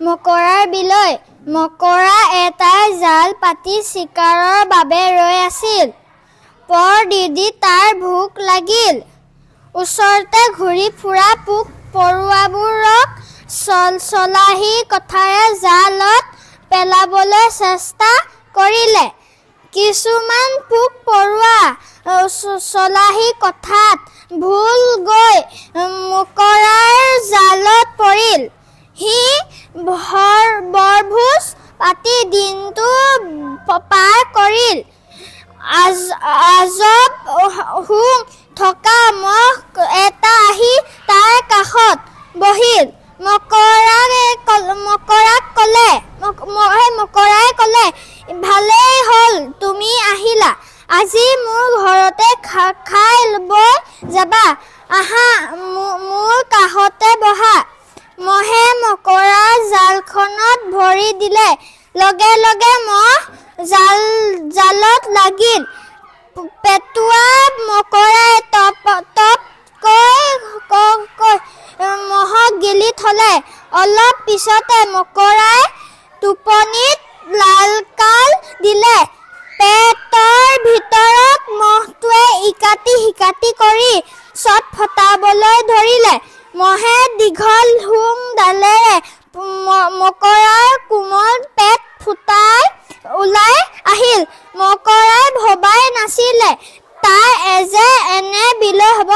মকৰাৰ বিলৈ। মকৰা এটাই জাল পাতি চিকাৰৰ বাবে ৰৈ আছিল। পৰ দি তাৰ ভোক লাগিল। ওচৰতে ঘূৰি ফুৰা পোক পৰুৱাবোৰক চলাহী কথাৰে জালত পেলাবলৈ চেষ্টা কৰিলে। কিছুমান পোক পৰুৱা চলাহী কথাত ভুল গৈ মকৰাৰ জালত পৰিল। সি বৰভোজ পাতি দিনটো পাৰ কৰিল। আজব শুং থকা মহ এটা আহি তাৰ কাষত বহিল। মকৰাই ক'লে, ভালেই হ'ল তুমি আহিলা। আজি মোৰ ঘৰতে খাই বৈ যাবা। আহা মোৰ কাষতে বহা। মহে মকৰাৰ জালখনত ভৰি দিলে। লগে লগে মহ জালত লাগিল। পেটুৱা মকৰাই টপকৈ মহক গিলি থলে। অলপ পিছতে মকৰাই টোপনিত লালকাল দিলে। পেটৰ ভিতৰত মহটোৱে ইকাতি সিকাতি কৰি চটফটাবলৈ ধৰিলে। মহে দীঘল শুং ডালেৰে মকৰাৰ কোমল পেট ফুটাই ওলাই আহিল। মকৰাই ভবাই নাছিলে তাৰ যে এনে বিলৈ হ'ব।